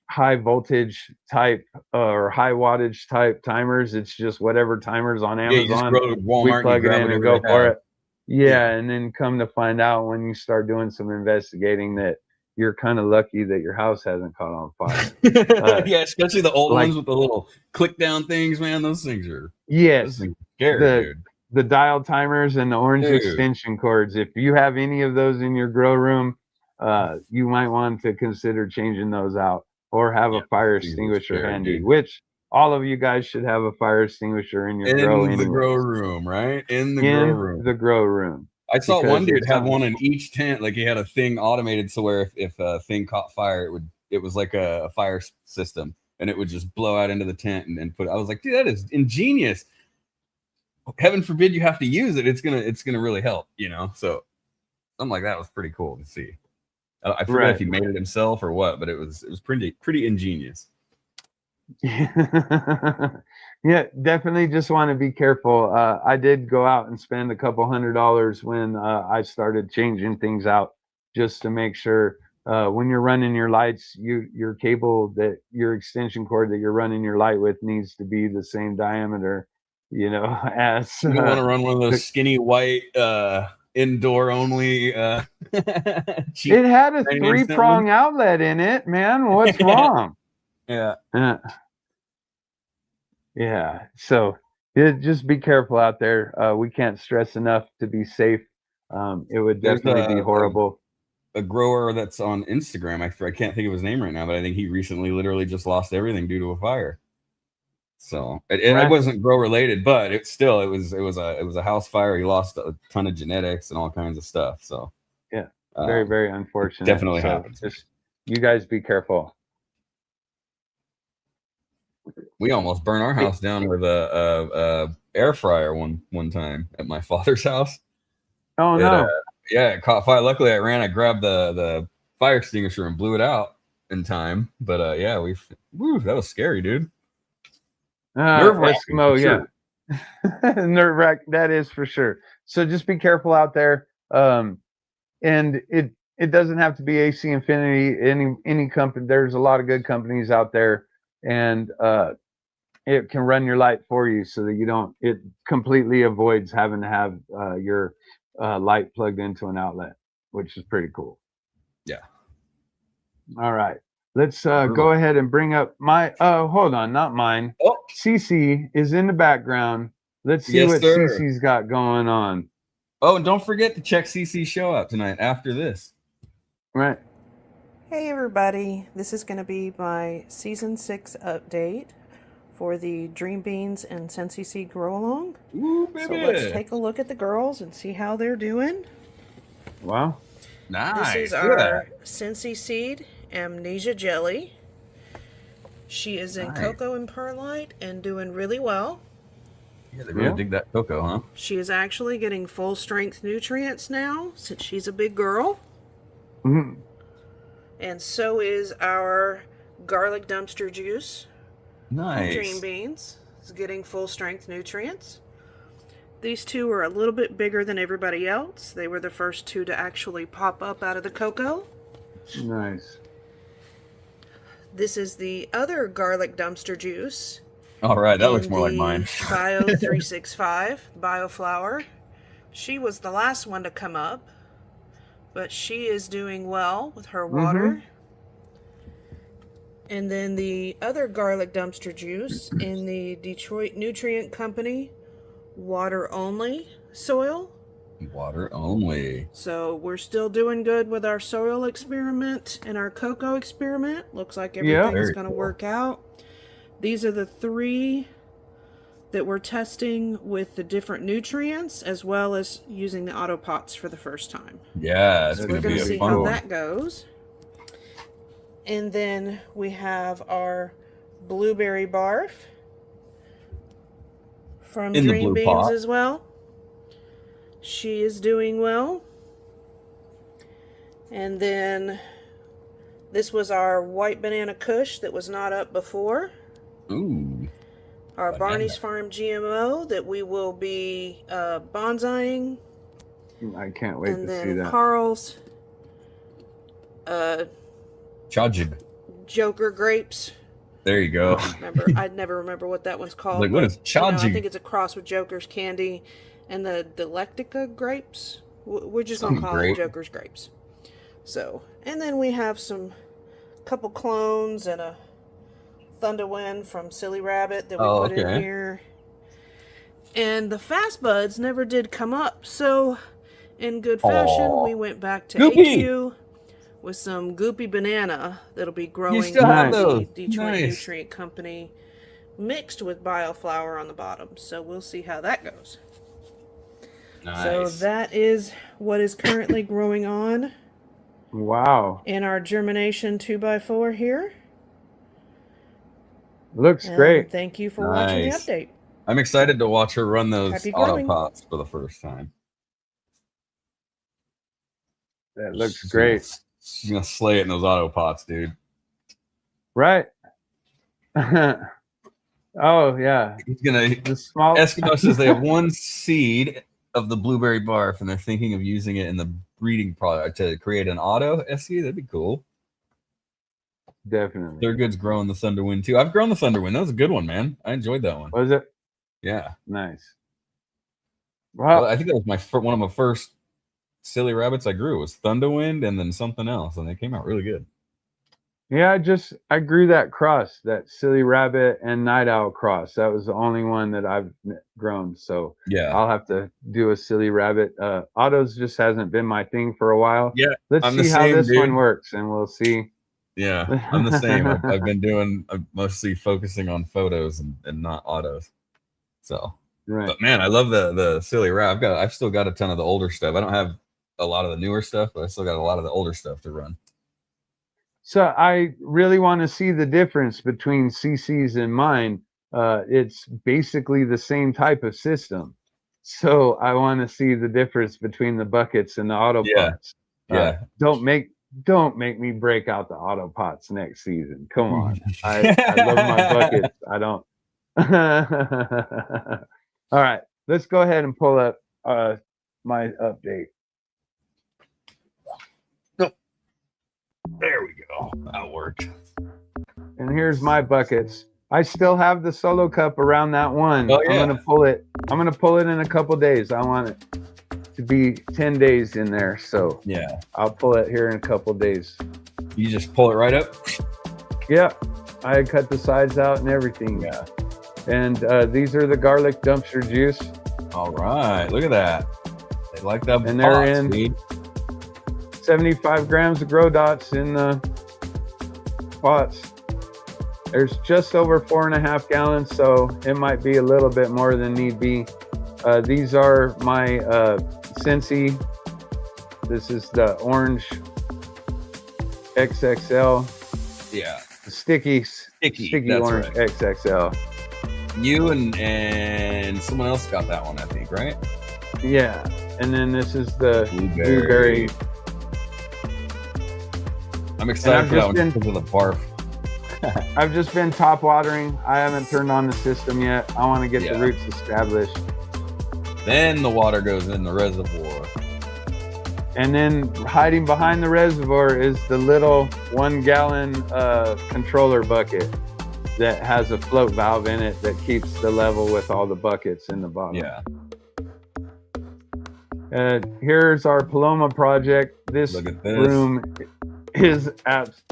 high voltage type or high wattage type timers. It's just whatever timers on Amazon. You just go to Walmart, we plug it in and go for it. Yeah, and then come to find out when you start doing some investigating that you're kind of lucky that your house hasn't caught on fire. Yeah, especially the old ones with the little click down things, man. Those things are scary, dude. The dial timers and the orange extension cords. If you have any of those in your grow room, you might want to consider changing those out, or have a fire extinguisher handy, which all of you guys should have a fire extinguisher in your grow room, right? In the grow room. I saw one dude have one in each tent. Like he had a thing automated so where if a thing caught fire, it was like a fire system, and it would just blow out into the tent and put. I was like, dude, that is ingenious. Heaven forbid you have to use it. It's gonna really help, So something like that was pretty cool to see. I forget if he made it himself or what, but it was pretty ingenious. Yeah, definitely just want to be careful. I did go out and spend a couple $100 when I started changing things out, just to make sure when you're running your lights, your cable, that your extension cord that you're running your light with needs to be the same diameter, as you don't want to run one of those skinny white indoor only it had a 3-prong outlet in it, man. What's wrong? Yeah, so just be careful out there. We can't stress enough to be safe. It would definitely be horrible. A grower that's on Instagram, I can't think of his name right now, but I think he recently literally just lost everything due to a fire. So it wasn't grow related, but it was a house fire. He lost a ton of genetics and all kinds of stuff. So yeah, very, very unfortunate. Definitely happens. Just you guys be careful. We almost burned our house down with a air fryer one time at my father's house. Oh no! It caught fire. Luckily, I grabbed the fire extinguisher and blew it out in time. But that was scary, dude. Eskimo, sure. Nerve-wracking, that is for sure. So just be careful out there. And it doesn't have to be AC Infinity. Any company, there's a lot of good companies out there, and it can run your light for you so that it completely avoids having to have your light plugged into an outlet, which is pretty cool. Yeah. All right. Let's go ahead and bring up my hold on, not mine. Oh. Cece is in the background. Let's see what Cece's got going on. Oh, and don't forget to check Cece's show out tonight after this. Right. Hey everybody, this is going to be my season 6 update for the Dream Beans and Sensi Seed Grow Along. Ooh, baby. So let's take a look at the girls and see how they're doing. Wow. Nice. This is our Sensi Seed Amnesia Jelly. She is in cocoa and perlite and doing really well. Yeah, they really dig that cocoa, huh? She is actually getting full strength nutrients now since she's a big girl. Mm-hmm. And so is our garlic dumpster juice. Nice. Dream beans is getting full strength nutrients. These two are a little bit bigger than everybody else. They were the first two to actually pop up out of the cocoa. Nice. This is the other garlic dumpster juice. All right, that looks more like mine. Bio 365 Bioflower. She was the last one to come up, but she is doing well with her water. And then the other garlic dumpster juice in the Detroit Nutrient Company, water only soil. Water only. So we're still doing good with our soil experiment and our cocoa experiment. Looks like everything's going to work out. These are the 3 that we're testing with the different nutrients, as well as using the auto pots for the first time. Yeah, it's We're going to be see how that goes. And then we have our blueberry barf from Dream Beans as well. She is doing well. And then this was our white banana kush that was not up before. Ooh. Our Barney's Farm GMO that we will be bonsaiing. I can't wait to see that. And then Carl's Chajib. Joker grapes. There you go. I'd never remember what that one's called. Like, what is Chajib? I think it's a cross with Joker's candy and the Delectica grapes. We're just going to call it Joker's grapes. So, and then we have couple clones and a Thunderwind from Silly Rabbit that we put in here. And the Fast Buds never did come up, so in good fashion, we went back to AQ with some Goopy Banana that'll be growing in the Detroit Nutrient Company mixed with Bioflower on the bottom. So we'll see how that goes. Nice. So that is what is currently growing on. Wow. In our germination 2x4 here. Looks great. Thank you for watching the update. I'm excited to watch her run those auto pots for the first time. That looks great. She's going to slay it in those auto pots, dude. Right. Oh, yeah. He's going to... Eskimo says they have 1 seed of the blueberry barf, and they're thinking of using it in the breeding product to create an auto SE. That'd be cool. Definitely. Thurgood's growing the Thunderwind too. I've grown the Thunderwind. That was a good one, man. I enjoyed that one. Was it? Yeah. Nice. Wow. I think that was one of my first silly rabbits I grew. It was Thunderwind and then something else, and they came out really good. Yeah, I grew that cross, that Silly Rabbit and Night Owl cross. That was the only one that I've grown. So yeah, I'll have to do a Silly Rabbit. Autos just hasn't been my thing for a while. Yeah, let's see how this one works, and we'll see. Yeah, I'm the same. I've been doing mostly focusing on photos and not autos. So, right. But man, I love the Silly Rabbit. I've still got a ton of the older stuff. I don't have a lot of the newer stuff, but I still got a lot of the older stuff to run. So I really want to see the difference between CC's and mine. It's basically the same type of system. So I want to see the difference between the buckets and the auto pots. Yeah. Don't make me break out the auto pots next season. Come on. I love my buckets. I don't. All right. Let's go ahead and pull up my update. There we go. That worked. And here's my buckets. I still have the solo cup around that one. Oh, yeah. I'm gonna pull it. I'm gonna pull it in a couple days. I want it to be 10 days in there. So yeah, I'll pull it here in a couple days. You just pull it right up? Yeah. I cut the sides out and everything. Yeah. And these are the garlic dumpster juice. All right. Look at that. They like that. And they're in 75 grams of grow dots in the pots. There's just over 4.5 gallons, so it might be a little bit more than need be. These are my Scentsy. This is the orange XXL. Yeah. Sticky orange right. XXL. You and someone else got that one, I think, right? Yeah. And then this is the blueberry. I'm excited for that one because of the barf. I've just been top watering. I haven't turned on the system yet. I want to get the roots established. Then the water goes in the reservoir. And then hiding behind the reservoir is the little 1 gallon controller bucket that has a float valve in it that keeps the level with all the buckets in the bottom. Yeah. Here's our Paloma project. This room is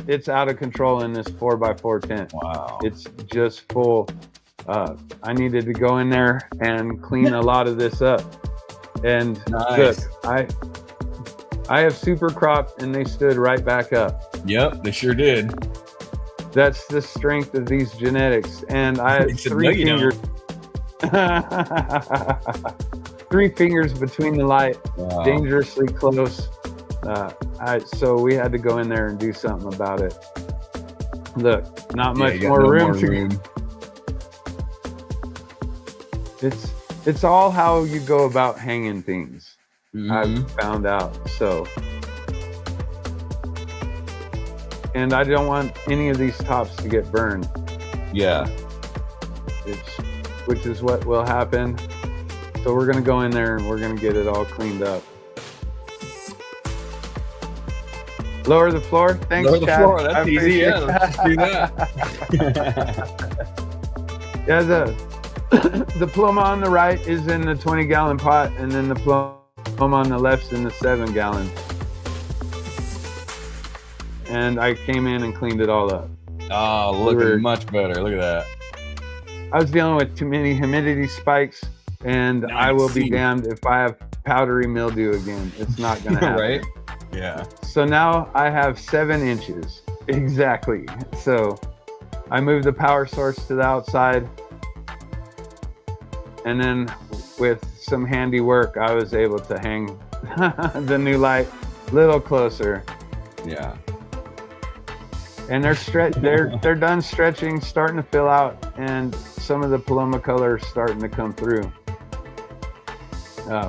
it's out of control in this 4x4 tent. Wow. It's just full. I needed to go in there and clean a lot of this up. And look, I have super cropped and they stood right back up. Yep, they sure did. That's the strength of these genetics. And I have 3 fingers. 3 fingers between the light, dangerously close. So we had to go in there and do something about it. Look, not much more room. It's all how you go about hanging things. I've found out. So, and I don't want any of these tops to get burned. Yeah. Which is what will happen. So we're gonna go in there and we're gonna get it all cleaned up. Lower the floor. Thanks, Lower the Chad. floor. That's easy. Yeah, let's do that. Yeah, the Paloma on the right is in the 20 gallon pot, and then the Paloma on the left's in the 7 gallon. And I came in and cleaned it all up. Oh, looking much better. Look at that. I was dealing with too many humidity spikes, and I will be damned if I have powdery mildew again. It's not gonna happen. Right? Yeah. So now I have 7 inches exactly. So I moved the power source to the outside, and then with some handy work, I was able to hang the new light a little closer. Yeah. And they're done stretching, starting to fill out, and some of the Paloma color is starting to come through.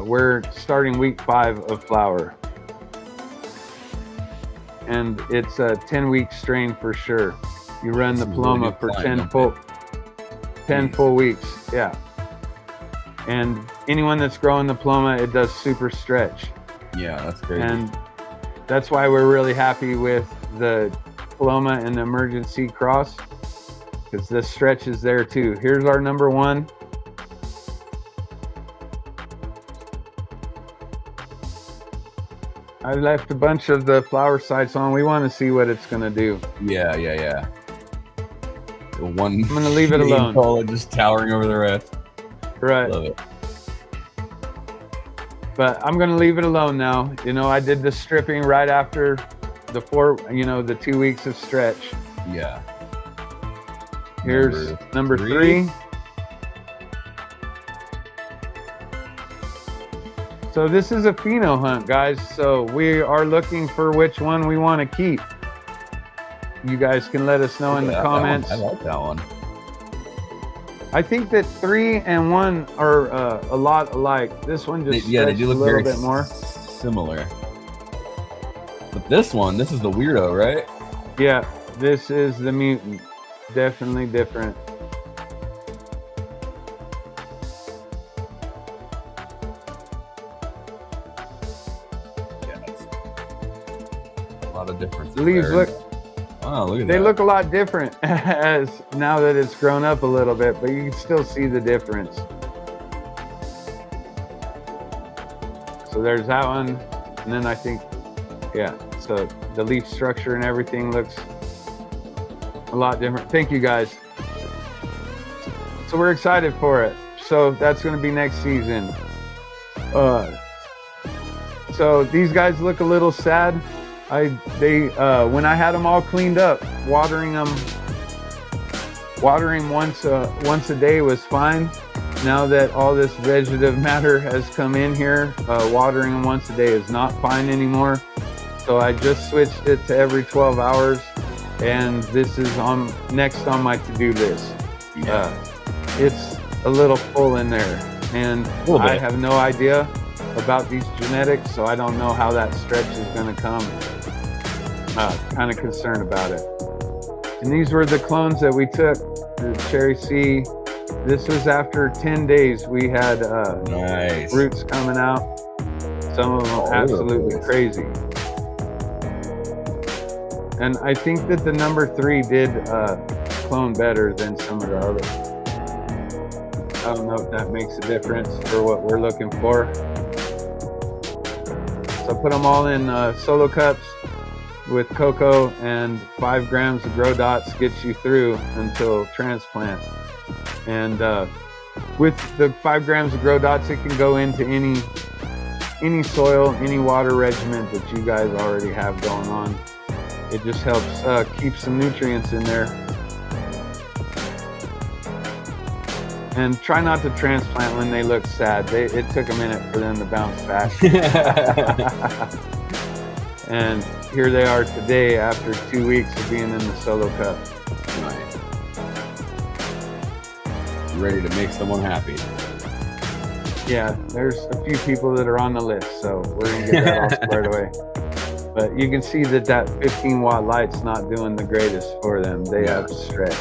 We're starting week 5 of flower. And it's a 10-week strain for sure. You run the Paloma for 10 full weeks. Yeah. And anyone that's growing the Paloma, it does super stretch. Yeah, that's great. And that's why we're really happy with the Paloma and the emergency cross, because the stretch is there too. Here's our number 1. I left a bunch of the flower sites on. We want to see what it's going to do. Yeah. The one. I'm going to leave it alone. Just towering over the rest. Right. Love it. But I'm going to leave it alone now. You know, I did the stripping right after the 2 weeks of stretch. Yeah. Here's number 3. So this is a pheno hunt, guys. So we are looking for which one we want to keep. You guys can let us know in the comments. I like that one. I think that 3 and 1 are a lot alike. This one just they do look a little bit more similar. But this is the weirdo, right? Yeah, this is the mutant. Definitely different. Yeah, a lot of difference. The leaves look that. They look a lot different as now that it's grown up a little bit, but you can still see the difference. So there's that one, and then I think, so the leaf structure and everything looks a lot different. Thank you, guys. So we're excited for it. So that's going to be next season. So these guys look a little sad. When I had them all cleaned up, watering once a day was fine. Now that all this vegetative matter has come in here, watering them once a day is not fine anymore. So I just switched it to every 12 hours. and this is next on my to-do list. It's a little full in there, and I have no idea about these genetics, so I don't know how that stretch is going to come. Kind of concerned about it. And these were the clones that we took, the Cherry C. This was after 10 days. We had roots coming out. Some of them absolutely crazy. And I think that the number 3 did clone better than some of the others. I don't know if that makes a difference for what we're looking for. So I put them all in solo cups with cocoa, and 5 grams of grow dots gets you through until transplant. And with the 5 grams of grow dots, it can go into any soil, any water regimen that you guys already have going on. It just helps keep some nutrients in there. And try not to transplant when they look sad. It took a minute for them to bounce back. And here they are today after 2 weeks of being in the solo cup. Nice. Ready to make someone happy. Yeah, there's a few people that are on the list, so we're going to get that all squared away. But you can see that 15-watt light's not doing the greatest for them. They have to stretch.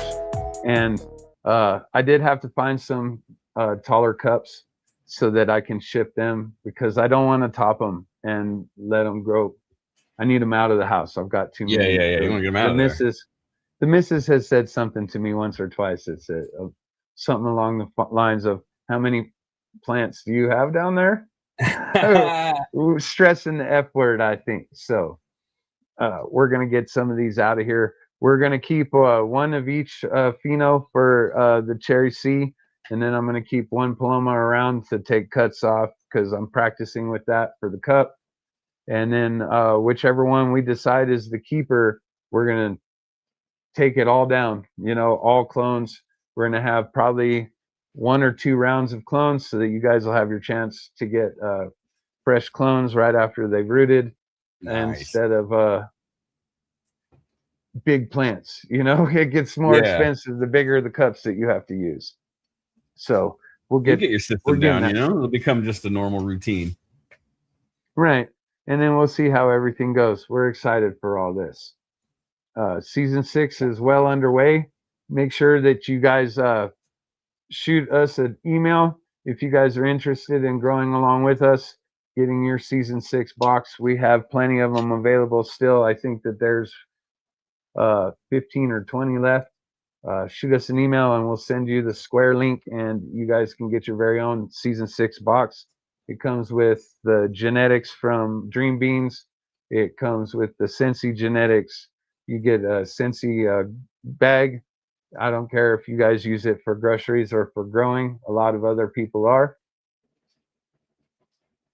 And I did have to find some taller cups so that I can ship them, because I don't want to top them and let them grow. I need them out of the house. I've got too many. Yeah. You want to get them out of there. The missus has said something to me once or twice. It's something along the lines of, how many plants do you have down there? Stressing the F word, I think. So we're going to get some of these out of here. We're going to keep one of each pheno for the Cherry C, and then I'm going to keep one Paloma around to take cuts off, because I'm practicing with that for the cup. And then whichever one we decide is the keeper, we're going to take it all down, all clones. We're going to have probably 1 or 2 rounds of clones, so that you guys will have your chance to get fresh clones right after they've rooted. Nice. Instead of big plants. It gets more expensive the bigger the cups that you have to use. So we'll get your system down, it'll become just a normal routine. Right. And then we'll see how everything goes. We're excited for all this. Season 6 is well underway. Make sure that you guys shoot us an email if you guys are interested in growing along with us, getting your season 6 box. We have plenty of them available still. I think that there's 15 or 20 left. Shoot us an email and we'll send you the square link, and you guys can get your very own season 6 box. It comes with the genetics from Dream Beans. It comes with the Sensi genetics. You get a Sensi bag. I don't care if you guys use it for groceries or for growing. A lot of other people are.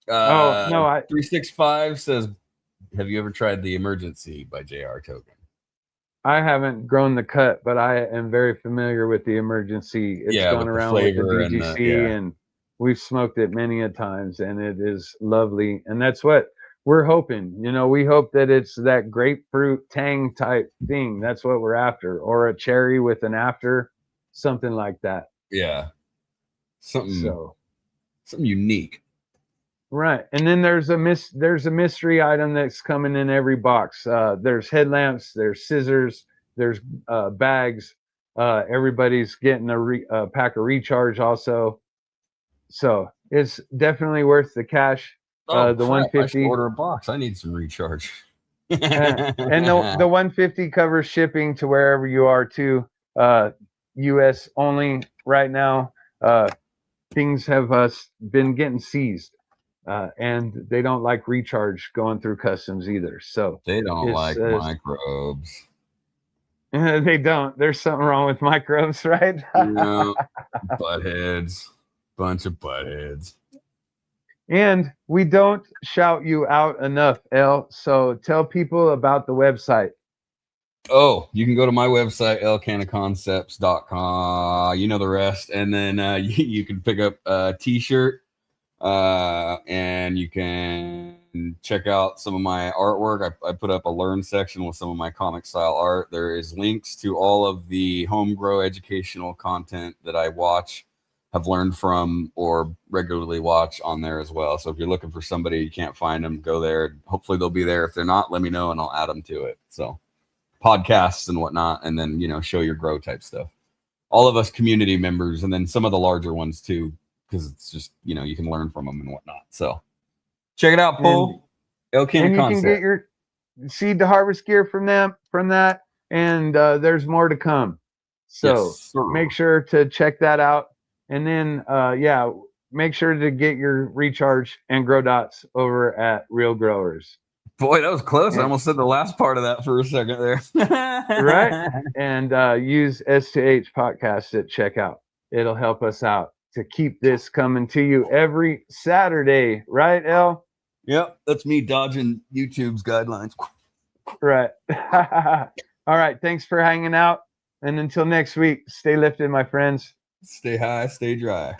365 says, have you ever tried the Emergency by JR Token? I haven't grown the cut, but I am very familiar with the Emergency. It's gone around with the DGC, and we've smoked it many a times, and it is lovely. And that's what we're hoping. We hope that it's that grapefruit tang type thing. That's what we're after, or a cherry with an after, something like that. Yeah, something unique. Right. And then there's a mystery item that's coming in every box. There's headlamps, there's scissors, there's bags. Everybody's getting a pack of recharge also. So it's definitely worth the cash. The 150. I should order a box. I need some recharge. and the 150 covers shipping to wherever you are too. US only right now. Things have been getting seized. And they don't like recharge going through customs either. So they don't like microbes. They don't. There's something wrong with microbes, right? Buttheads. Bunch of buttheads. And we don't shout you out enough, El. So tell people about the website. Oh, you can go to my website, elcannaconcepts.com. You know the rest. And then you can pick up a t-shirt. And you can and check out some of my artwork. I put up a learn section with some of my comic style art. There is links to all of the home grow educational content that I watch, have learned from, or regularly watch on there as well. So if you're looking for somebody, you can't find them, go there. Hopefully they'll be there. If they're not, let me know and I'll add them to it. So podcasts and whatnot, and then, show your grow type stuff. All of us community members, and then some of the larger ones too, because it's just, you can learn from them and whatnot. So check it out, Paul. And you can get your seed to harvest gear from that, and there's more to come. So make sure to check that out. And then, make sure to get your recharge and grow dots over at Real Growers. Boy, that was close. I almost said the last part of that for a second there. Right? And use S2H Potcast at checkout. It'll help us out to keep this coming to you every Saturday. Right, El? Yep, that's me dodging YouTube's guidelines. Right. All right. Thanks for hanging out. And until next week, stay lifted, my friends. Stay high, stay dry.